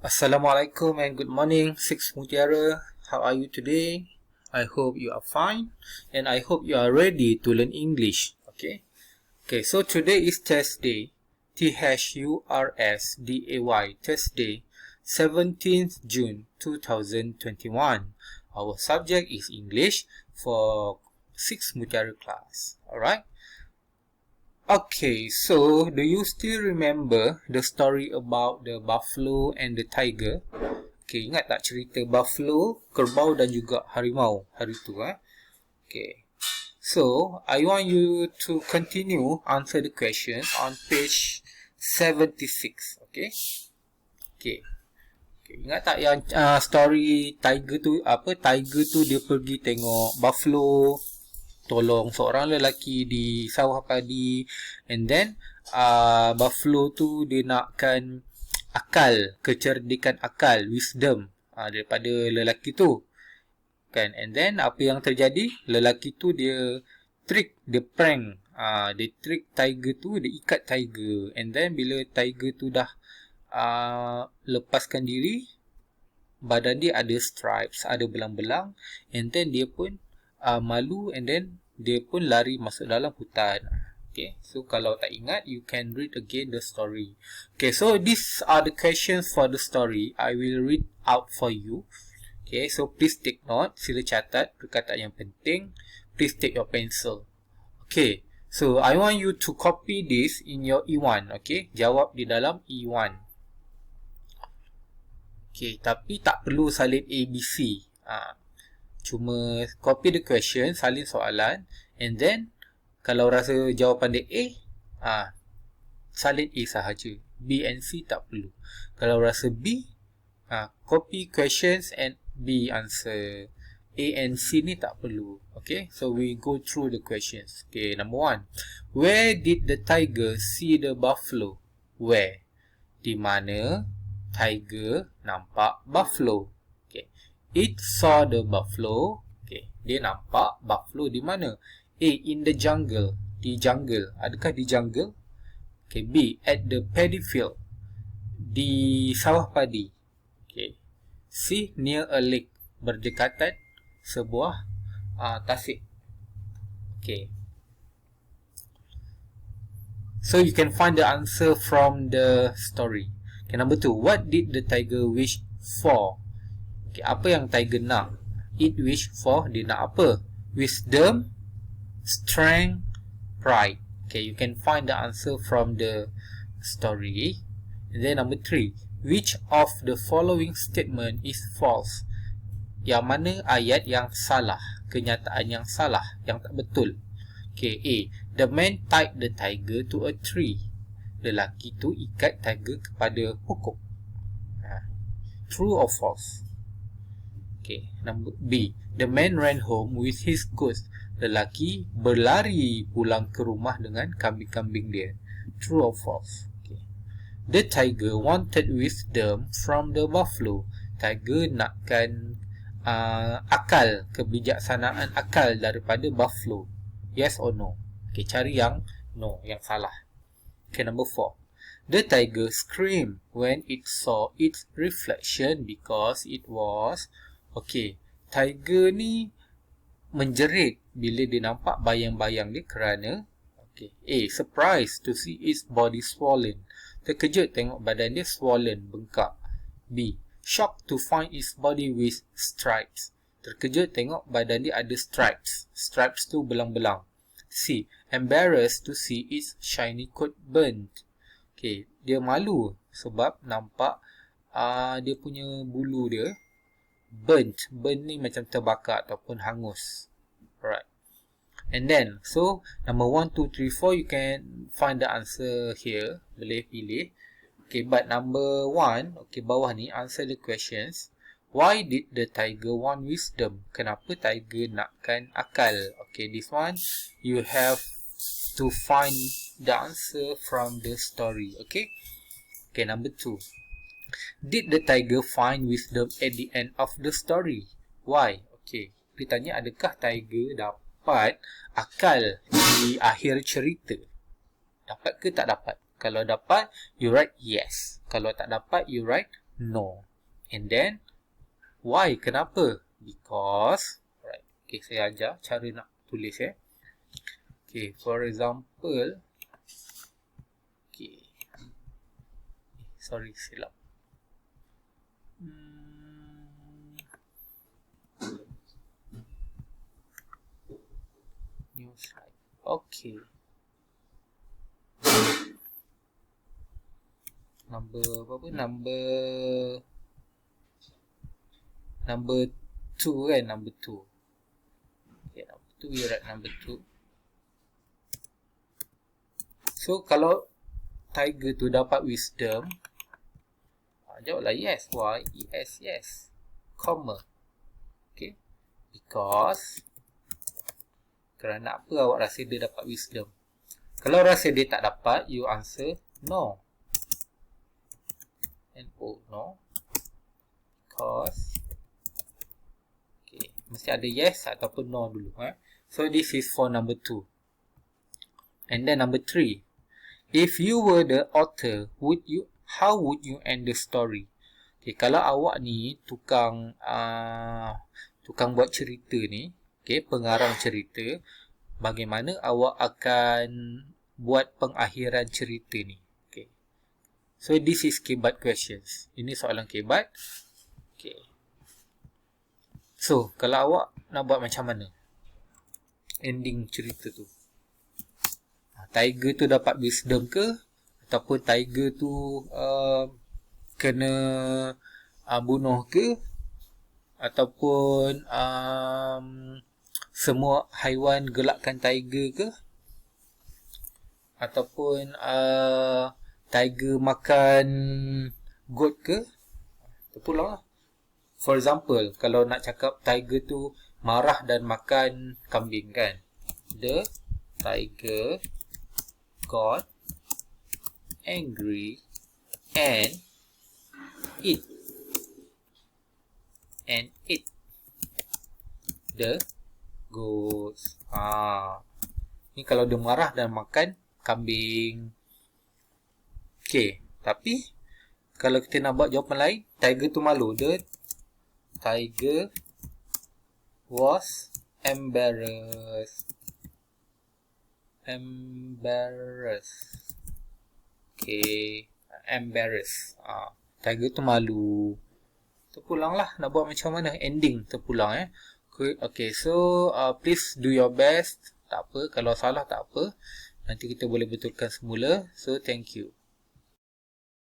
Assalamualaikum and good morning, Six Mutiara. How are you today? I hope you are fine and I hope you are ready to learn English. Okay, so today is test day. THURSDAY, test day, 17th June 2021. Our subject is English for Six Mutiara class. Alright? Okay, so do you still remember the story about the buffalo and the tiger? Okay, ingat tak cerita buffalo, kerbau dan juga harimau hari tu Okay. So, I want you to continue answer the question on page 76, okay? Okay. Okay, ingat tak yang story tiger tu apa? Tiger tu dia pergi tengok buffalo tolong seorang lelaki di sawah padi, and then buffalo tu dia nakkan akal, kecerdikan akal, wisdom daripada lelaki tu kan. And then apa yang terjadi, lelaki tu dia trick, dia prank, dia trick tiger tu, dia ikat tiger, and then bila tiger tu dah lepaskan diri, badan dia ada stripes, ada belang-belang, and then dia pun malu, and then dia pun lari masuk dalam hutan. Okay, so kalau tak ingat, you can read again the story. Okay, so these are the questions for the story. I will read out for you. Okay, so please take note. Sila catat perkataan yang penting. Please take your pencil. Okay, so I want you to copy this in your E1. Okay, jawab di dalam E1. Okay, tapi tak perlu salin ABC. Cuma copy the question, salin soalan, and then kalau rasa jawapan dia A, salin A sahaja. B and C tak perlu. Kalau rasa B, copy questions and B answer. A and C ni tak perlu. Okay, so we go through the questions. Okay, number 1. Where did the tiger see the buffalo? Where? Di mana tiger nampak buffalo? Okay. It saw the buffalo. Okay, dia nampak buffalo di mana? A, in the jungle. Di jungle. Adakah di jungle? Okay, B, at the paddy field. Di sawah padi. Okay. C, near a lake. Berdekatan sebuah tasik. Okay. So you can find the answer from the story. Okay, number 2. What did the tiger wish for? Okay, apa yang tiger nak? It wish for, dia nak apa? Wisdom, strength, pride. Okay, you can find the answer from the story. And then number 3. Which of the following statement is false? Yang mana ayat yang salah? Kenyataan yang salah, yang tak betul. Okay, A. The man tied the tiger to a tree. Lelaki tu ikat tiger kepada pokok. True or false? Okay, number B. The man ran home with his goats. Lelaki berlari pulang ke rumah dengan kambing-kambing dia. True or false? Okay. The tiger wanted wisdom from the buffalo. Tiger nakkan akal, kebijaksanaan akal daripada buffalo. Yes or no? Okay, cari yang no, yang salah. Okay, number 4. The tiger screamed when it saw its reflection because it was... Okay, tiger ni menjerit bila dia nampak bayang-bayang dia kerana okay. A, surprised to see its body swollen. Terkejut tengok badan dia swollen, bengkak. B, shocked to find its body with stripes. Terkejut tengok badan dia ada stripes. Stripes tu belang-belang. C, embarrassed to see its shiny coat burnt. Okay, dia malu sebab nampak dia punya bulu dia burnt. Burnt ni macam terbakar ataupun hangus. Alright. And then, so number 1, 2, 3, 4 you can find the answer here. Boleh pilih. Okay, but number 1, okay, bawah ni answer the questions. Why did the tiger want wisdom? Kenapa tiger nakkan akal? Okay, this one you have to find the answer from the story. Okay. Okay, number 2. Did the tiger find wisdom at the end of the story? Why? Okay, dia tanya adakah tiger dapat akal di akhir cerita? Dapat ke tak dapat? Kalau dapat, you write yes. Kalau tak dapat, you write no. And then, why? Kenapa? Because. Right. Okay, saya ajar cara nak tulis Okay, for example. Okay. Sorry, silap. New slide. Okay. Number 2 kan, number 2. Okay, number 2, we write number 2. So kalau tiger tu dapat wisdom, jawablah yes. Why? Yes. Comma. Okay. Because kerana apa awak rasa dia dapat wisdom? Kalau rasa dia tak dapat, you answer no. No. Because okay, mesti ada yes ataupun no dulu. So this is for number 2. And then number 3. If you were the author, how would you end the story? Okay, kalau awak ni tukang buat cerita ni, okay, pengarang cerita, bagaimana awak akan buat pengakhiran cerita ni? Okay. So this is kebat questions. Ini soalan kebat. Okay. So kalau awak nak buat macam mana ending cerita tu? Tiger tu dapat wisdom ke? Ataupun tiger tu kena bunuh ke? Ataupun semua haiwan gelakkan tiger ke? Ataupun tiger makan goat ke? Terpulang lah. For example, kalau nak cakap tiger tu marah dan makan kambing kan? The tiger got angry and eat the goats. Ni kalau dia marah dan makan kambing. Okay, tapi kalau kita nak buat jawapan lain, tiger tu malu. The tiger was embarrassed. Okay, embarrassed. Tiger tu malu. Terpulang lah. Nak buat macam mana? Ending terpulang Okay, so please do your best. Tak apa, kalau salah tak apa. Nanti kita boleh betulkan semula. So thank you.